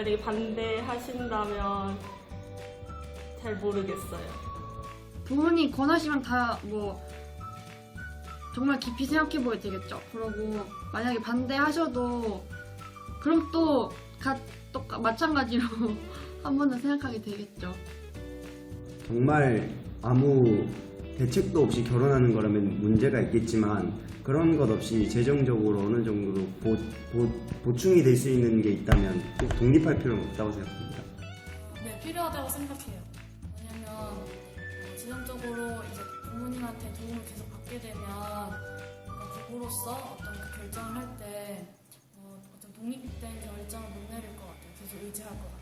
만약에 반대하신다면 잘 모르겠어요. 부모님 권하시면 다 뭐 정말 깊이 생각해 보야 되겠죠. 그러고 만약에 반대하셔도 그럼 또 마찬가지로 한 번 더 생각하게 되겠죠. 정말 아무 대책도 없이 결혼하는 거라면 문제가 있겠지만 그런 것 없이 재정적으로 어느 정도로 보충이 될 수 있는 게 있다면 꼭 독립할 필요는 없다고 생각합니다. 네, 필요하다고 생각해요. 왜냐면 재정적으로 이제 부모님한테 도움을 계속 받게 되면 부부로서 어떤 그 결정을 할 때 어떤 독립된 결정을 못 내릴 것 같아요. 계속 의지할 것 같아요.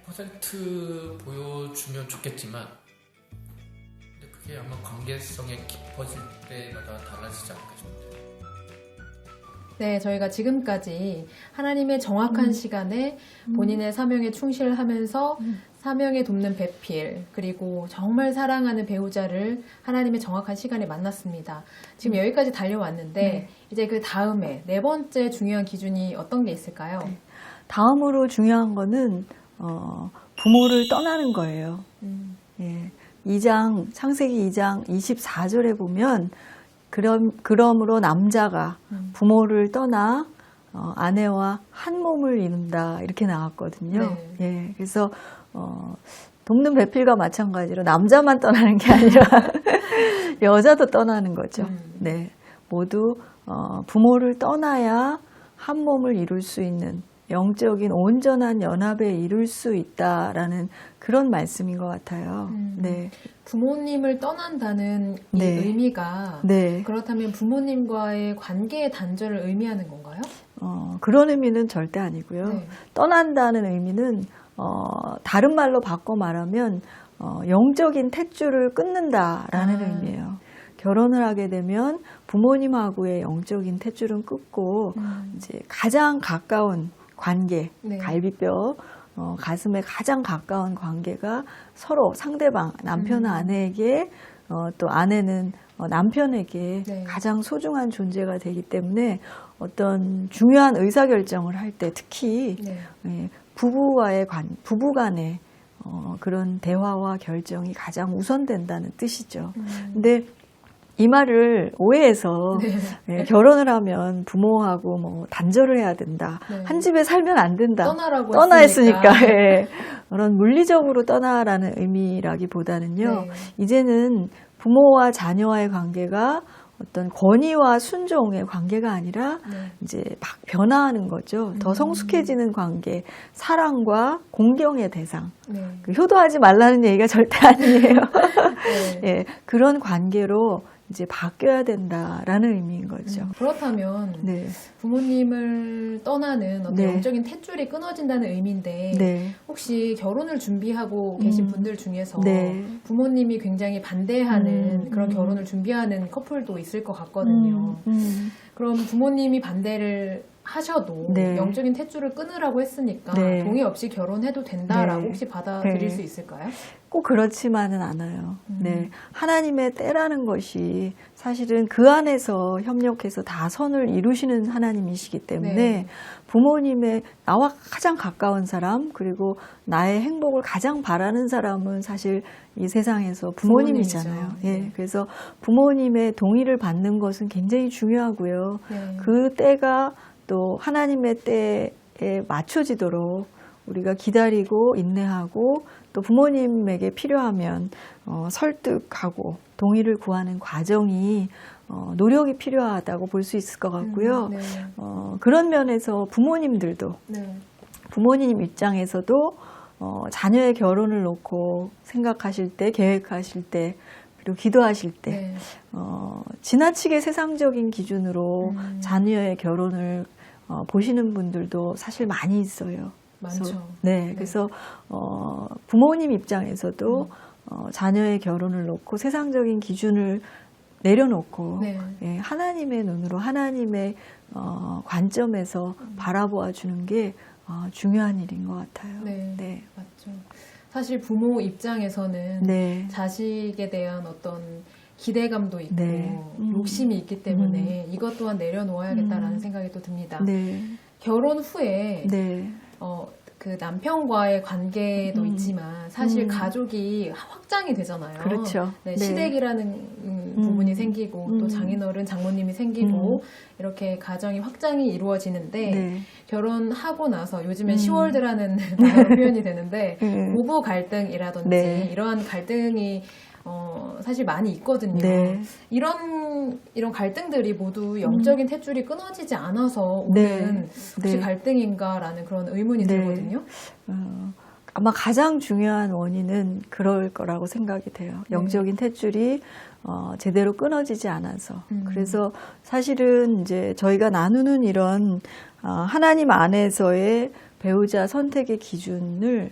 100% 보여주면 좋겠지만 근데 그게 아마 관계성이 깊어질 때마다 달라지지 않을까 싶은데. 네, 저희가 지금까지 하나님의 정확한 시간에 본인의 사명에 충실하면서 사명에 돕는 배필, 그리고 정말 사랑하는 배우자를 하나님의 정확한 시간에 만났습니다. 지금 여기까지 달려왔는데 이제 그 다음에 네 번째 중요한 기준이 어떤 게 있을까요? 다음으로 중요한 거는 부모를 떠나는 거예요. 예. 창세기 2장 24절에 보면 그러므로 남자가 부모를 떠나 아내와 한 몸을 이룬다 이렇게 나왔거든요. 네. 예. 그래서 돕는 배필과 마찬가지로 남자만 떠나는 게 아니라 여자도 떠나는 거죠. 네. 모두 부모를 떠나야 한 몸을 이룰 수 있는 영적인 온전한 연합에 이룰 수 있다라는 그런 말씀인 것 같아요. 네. 부모님을 떠난다는 이 네. 의미가 네. 그렇다면 부모님과의 관계의 단절을 의미하는 건가요? 그런 의미는 절대 아니고요. 네. 떠난다는 의미는 다른 말로 바꿔 말하면 영적인 탯줄을 끊는다라는 의미예요. 결혼을 하게 되면 부모님하고의 영적인 탯줄은 끊고 이제 가장 가까운 관계, 네. 갈비뼈, 가슴에 가장 가까운 관계가 서로 상대방, 남편은 아내에게 또 아내는 남편에게 네. 가장 소중한 존재가 되기 때문에 어떤 중요한 의사결정을 할 때 특히 네. 예, 부부 간의 그런 대화와 결정이 가장 우선된다는 뜻이죠. 근데 이 말을 오해해서 네. 예, 결혼을 하면 부모하고 뭐 단절을 해야 된다. 네. 한 집에 살면 안 된다. 떠나라고 했으니까. 했으니까. 예. 그런 물리적으로 떠나라는 의미라기보다는요. 네. 이제는 부모와 자녀와의 관계가 어떤 권위와 순종의 관계가 아니라 네. 이제 막 변화하는 거죠. 더 성숙해지는 관계, 사랑과 공경의 대상. 네. 효도하지 말라는 얘기가 절대 아니에요. 네. 예, 그런 관계로 이제 바뀌어야 된다라는 의미인 거죠. 그렇다면 네. 부모님을 떠나는 어떤 네. 영적인 탯줄이 끊어진다는 의미인데 네. 혹시 결혼을 준비하고 계신 분들 중에서 네. 부모님이 굉장히 반대하는 그런 결혼을 준비하는 커플도 있을 것 같거든요. 그럼 부모님이 반대를 하셔도 네. 영적인 탯줄을 끊으라고 했으니까 네. 동의 없이 결혼해도 된다라고 네. 혹시 받아들일 네. 수 있을까요? 꼭 그렇지만은 않아요. 네. 하나님의 때라는 것이 사실은 그 안에서 협력해서 다 선을 이루시는 하나님이시기 때문에 네. 부모님의 나와 가장 가까운 사람 그리고 나의 행복을 가장 바라는 사람은 사실 이 세상에서 부모님이잖아요. 부모님이죠. 예. 네. 그래서 부모님의 동의를 받는 것은 굉장히 중요하고요. 네. 그 때가 또 하나님의 때에 맞춰지도록 우리가 기다리고 인내하고 또 부모님에게 필요하면 설득하고 동의를 구하는 과정이 노력이 필요하다고 볼 수 있을 것 같고요. 네. 그런 면에서 부모님들도 네. 부모님 입장에서도 자녀의 결혼을 놓고 생각하실 때 계획하실 때 그리고 기도하실 때 네. 지나치게 세상적인 기준으로 자녀의 결혼을 보시는 분들도 사실 많이 있어요. 많죠. 그래서, 네, 그래서 부모님 입장에서도 자녀의 결혼을 놓고 세상적인 기준을 내려놓고 네. 예, 하나님의 눈으로 하나님의 관점에서 바라보아 주는 게 중요한 일인 것 같아요. 네. 네. 맞죠. 사실 부모 입장에서는 네. 자식에 대한 어떤 기대감도 있고 네. 욕심이 있기 때문에 이것 또한 내려놓아야겠다라는 생각이 또 듭니다. 네. 결혼 후에 네. 그 남편과의 관계도 있지만 사실 음. 가족이 확장이 되잖아요. 그렇죠. 네, 네. 시댁이라는 부분이 생기고 또 장인어른, 장모님이 생기고 이렇게 가정이 확장이 이루어지는데 네. 결혼하고 나서 요즘엔 10월드라는 단어로 표현이 되는데 부부 갈등이라든지 네. 이러한 갈등이 사실 많이 있거든요. 네. 이런 갈등들이 모두 영적인 탯줄이 끊어지지 않아서 오는 네. 혹시 네. 갈등인가라는 그런 의문이 네. 들거든요. 아마 가장 중요한 원인은 그럴 거라고 생각이 돼요. 영적인 탯줄이 제대로 끊어지지 않아서. 그래서 사실은 이제 저희가 나누는 이런 하나님 안에서의 배우자 선택의 기준을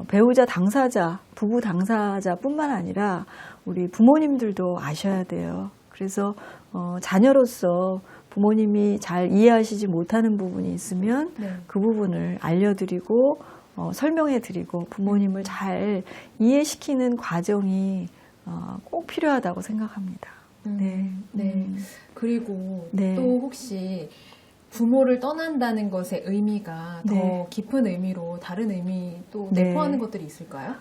배우자 당사자, 부부 당사자뿐만 아니라 우리 부모님들도 아셔야 돼요. 그래서 자녀로서 부모님이 잘 이해하시지 못하는 부분이 있으면 네. 그 부분을 알려드리고 설명해드리고 부모님을 잘 이해시키는 과정이 꼭 필요하다고 생각합니다. 네. 네. 그리고 네. 또 혹시 부모를 떠난다는 것의 의미가 더 네. 깊은 의미로 다른 의미 또 네. 내포하는 것들이 있을까요?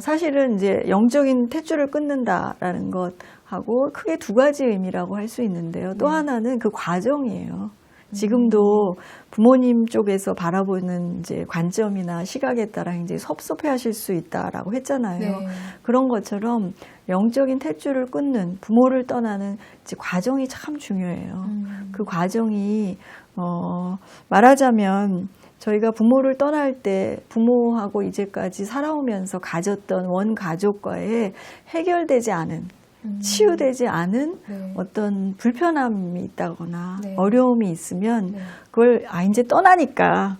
사실은 이제 영적인 탯줄을 끊는다라는 것하고 크게 두 가지 의미라고 할 수 있는데요. 또 하나는 그 과정이에요. 지금도 부모님 쪽에서 바라보는 이제 관점이나 시각에 따라 굉장히 섭섭해 하실 수 있다라고 했잖아요. 네. 그런 것처럼 영적인 탯줄을 끊는 부모를 떠나는 이제 과정이 참 중요해요. 그 과정이 말하자면 저희가 부모를 떠날 때 부모하고 이제까지 살아오면서 가졌던 원가족과의 해결되지 않은 치유되지 않은 네. 어떤 불편함이 있다거나 네. 어려움이 있으면 네. 그걸 이제 떠나니까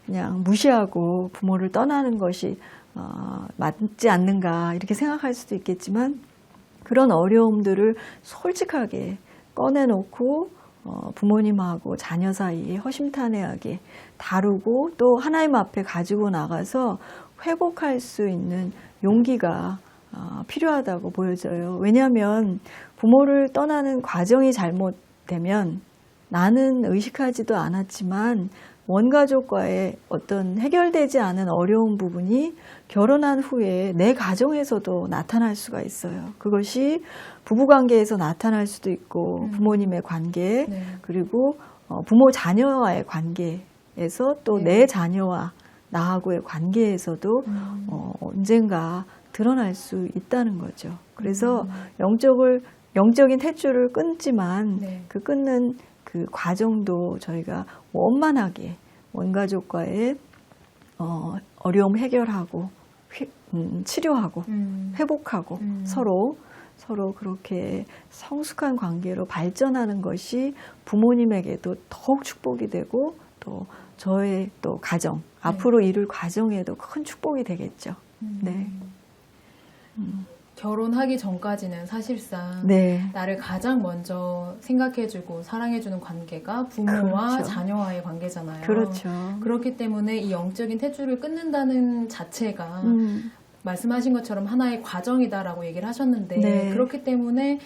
그냥 무시하고 부모를 떠나는 것이 맞지 않는가 이렇게 생각할 수도 있겠지만 그런 어려움들을 솔직하게 꺼내놓고 부모님하고 자녀 사이에 허심탄회하게 다루고 또 하나님 앞에 가지고 나가서 회복할 수 있는 용기가 필요하다고 보여져요. 왜냐하면 부모를 떠나는 과정이 잘못되면 나는 의식하지도 않았지만 원가족과의 어떤 해결되지 않은 어려운 부분이 결혼한 후에 내 가정에서도 나타날 수가 있어요. 그것이 부부관계에서 나타날 수도 있고 부모님의 관계 네. 그리고 부모 자녀와의 관계에서 또 내 자녀와 나하고의 관계에서도 언젠가 드러날 수 있다는 거죠. 그래서 영적인 탯줄을 끊지만 네. 그 끊는 그 과정도 저희가 원만하게 원가족과의 어려움 해결하고 치료하고 회복하고 서로 그렇게 성숙한 관계로 발전하는 것이 부모님에게도 더욱 축복이 되고 또 저의 또 가정 앞으로 이룰 과정에도 큰 축복이 되겠죠. 네. 결혼하기 전까지는 사실상 네. 나를 가장 먼저 생각해주고 사랑해주는 관계가 부모와 그렇죠. 자녀와의 관계잖아요. 그렇죠. 그렇기 때문에 이 영적인 탯줄을 끊는다는 자체가 말씀하신 것처럼 하나의 과정이다라고 얘기를 하셨는데 네. 그렇기 때문에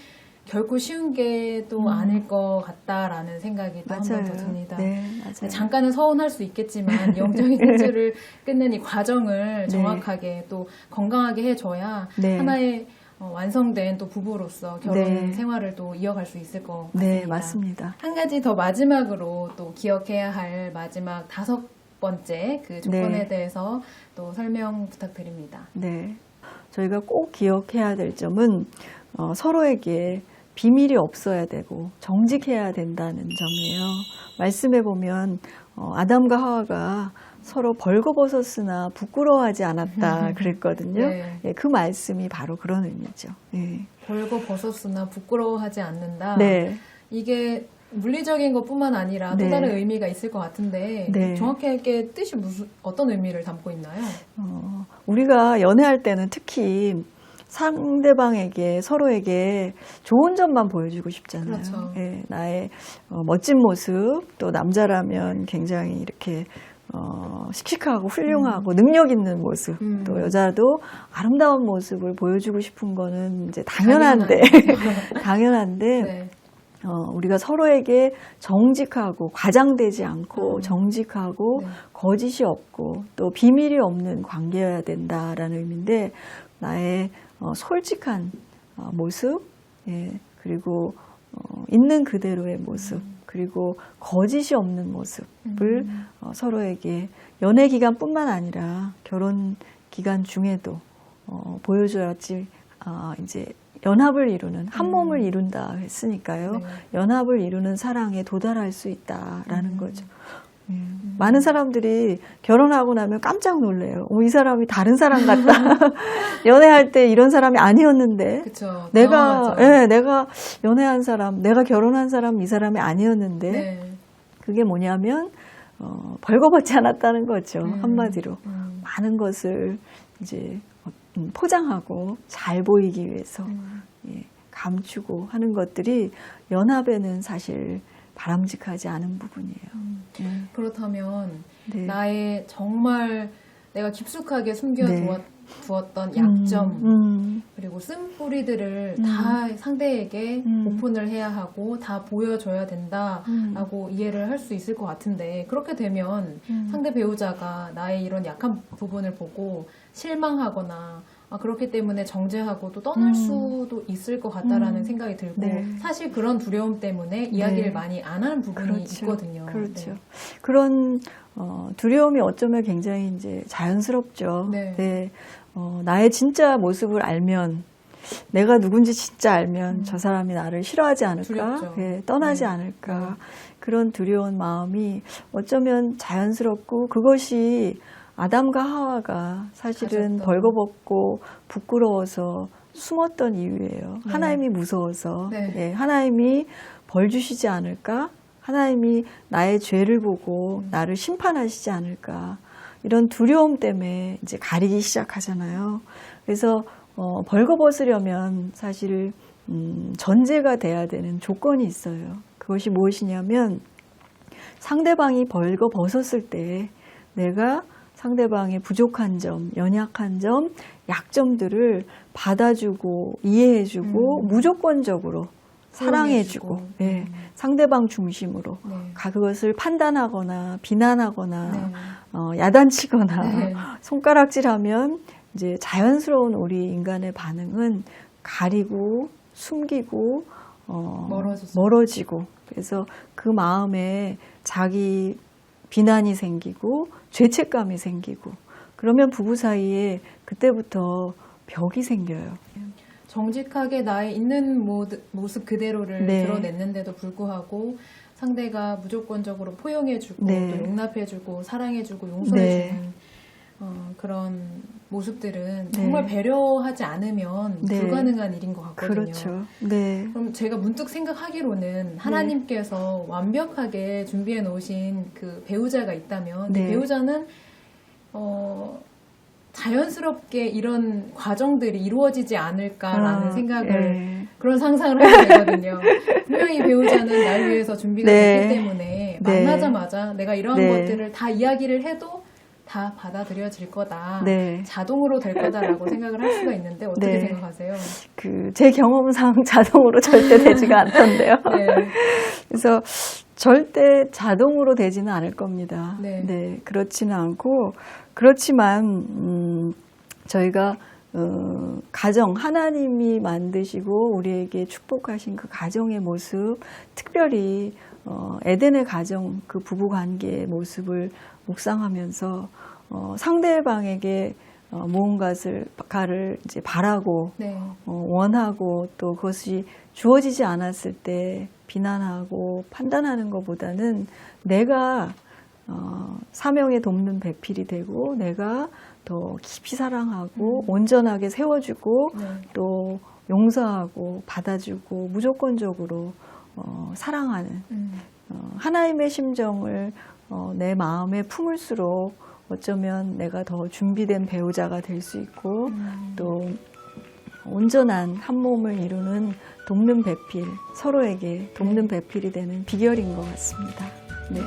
결코 쉬운 게 또 아닐 것 같다라는 생각이 또 한 번 더 듭니다. 네, 맞아요. 잠깐은 서운할 수 있겠지만 영적인 탯줄을 끊는 이 과정을 정확하게 또 건강하게 해줘야 네. 하나의 완성된 또 부부로서 결혼 네. 생활을 또 이어갈 수 있을 것 같습니다. 네, 맞습니다. 한 가지 더 마지막으로 또 기억해야 할 마지막 5번째 그 조건에 네. 대해서 또 설명 부탁드립니다. 네. 저희가 꼭 기억해야 될 점은 서로에게 비밀이 없어야 되고 정직해야 된다는 점이에요. 말씀해 보면 아담과 하와가 서로 벌거벗었으나 부끄러워하지 않았다 그랬거든요. 네. 예, 그 말씀이 바로 그런 의미죠. 예. 벌거벗었으나 부끄러워하지 않는다. 네. 이게 물리적인 것뿐만 아니라 또 네. 다른 의미가 있을 것 같은데 네. 정확하게 뜻이 어떤 의미를 담고 있나요? 우리가 연애할 때는 특히 상대방에게 서로에게 좋은 점만 보여주고 싶잖아요. 그렇죠. 예, 나의 멋진 모습 또 남자라면 굉장히 이렇게 씩씩하고 훌륭하고 능력 있는 모습 또 여자도 아름다운 모습을 보여주고 싶은 거는 이제 당연한데 당연한데 네. 우리가 서로에게 정직하고 과장되지 않고 정직하고 네. 거짓이 없고 또 비밀이 없는 관계여야 된다라는 의미인데 나의 솔직한 모습 예, 그리고 있는 그대로의 모습 그리고 거짓이 없는 모습을 서로에게 연애 기간뿐만 아니라 결혼 기간 중에도 보여줘야지 이제 연합을 이루는 한 몸을 이룬다 했으니까요. 네. 연합을 이루는 사랑에 도달할 수 있다라는 거죠. 많은 사람들이 결혼하고 나면 깜짝 놀래요. 이 사람이 다른 사람 같다. 연애할 때 이런 사람이 아니었는데. 그쵸. 내가 당황하죠. 내가 연애한 사람, 내가 결혼한 사람 이 사람이 아니었는데. 네. 그게 뭐냐면 벌거벗지 않았다는 거죠. 한마디로 많은 것을 이제 포장하고 잘 보이기 위해서 예, 감추고 하는 것들이 연합에는 사실 바람직하지 않은 부분이에요. 그렇다면 네. 나의 정말 내가 깊숙하게 네. 숨겨두었던 약점 그리고 쓴뿌리들을 다 상대에게 오픈을 해야 하고 다 보여줘야 된다라고 이해를 할 수 있을 것 같은데 그렇게 되면 상대 배우자가 나의 이런 약한 부분을 보고 실망하거나 그렇기 때문에 정죄하고 또 떠날 수도 있을 것 같다라는 생각이 들고 네. 사실 그런 두려움 때문에 이야기를 네. 많이 안 하는 부분이 그렇죠. 있거든요. 그렇죠. 네. 그런 두려움이 어쩌면 굉장히 이제 자연스럽죠. 네. 나의 진짜 모습을 알면 내가 누군지 진짜 알면 저 사람이 나를 싫어하지 않을까, 두렵죠. 예, 떠나지 않을까 그런 두려운 마음이 어쩌면 자연스럽고 그것이 아담과 하와가 사실은 가졌던. 벌거벗고 부끄러워서 숨었던 이유예요. 네. 하나님이 무서워서 네. 예, 하나님이 벌 주시지 않을까? 하나님이 나의 죄를 보고 나를 심판하시지 않을까? 이런 두려움 때문에 이제 가리기 시작하잖아요. 그래서 벌거벗으려면 사실 전제가 돼야 되는 조건이 있어요. 그것이 무엇이냐면 상대방이 벌거벗었을 때 내가 상대방의 부족한 점, 연약한 점, 약점들을 받아주고 이해해주고 무조건적으로 사랑해주고 예, 상대방 중심으로 네. 그것을 판단하거나 비난하거나 네. 야단치거나 네. 손가락질하면 이제 자연스러운 우리 인간의 반응은 가리고 숨기고 멀어지고 그래서 그 마음에 자기 비난이 생기고 죄책감이 생기고 그러면 부부 사이에 그때부터 벽이 생겨요. 정직하게 나의 있는 모습 그대로를 네. 드러냈는데도 불구하고 상대가 무조건적으로 포용해주고 네. 또 용납해주고 사랑해주고 네. 용서해주는 그런 모습들은 정말 배려하지 않으면 네. 불가능한 일인 것 같거든요. 그렇죠. 네. 그럼 제가 문득 생각하기로는 하나님께서 완벽하게 준비해 놓으신 그 배우자가 있다면 네. 그 배우자는 자연스럽게 이런 과정들이 이루어지지 않을까라는 생각을 그런 상상을 하게 되거든요. 분명히 배우자는 날 위해서 준비가 네. 됐기 때문에 네. 만나자마자 내가 이러한 네. 것들을 다 이야기를 해도 다 받아들여질 거다. 네. 자동으로 될 거다라고 생각을 할 수가 있는데 어떻게 네. 생각하세요? 제 경험상 자동으로 절대 되지가 않던데요. 네. 그래서 절대 자동으로 되지는 않을 겁니다. 네. 그렇지는 않고 그렇지만 저희가 가정 하나님이 만드시고 우리에게 축복하신 그 가정의 모습, 특별히 에덴의 가정 그 부부 관계의 모습을 묵상하면서 상대방에게 무언가를 이제 바라고 네. 원하고 또 그것이 주어지지 않았을 때 비난하고 판단하는 것보다는 내가 사명에 돕는 배필이 되고 내가 더 깊이 사랑하고 온전하게 세워주고 네. 또 용서하고 받아주고 무조건적으로 사랑하는 하나님의 심정을 내 마음에 품을수록 어쩌면 내가 더 준비된 배우자가 될 수 있고 또 온전한 한 몸을 이루는 돕는 배필, 서로에게 돕는 배필이 되는 비결인 것 같습니다. 네.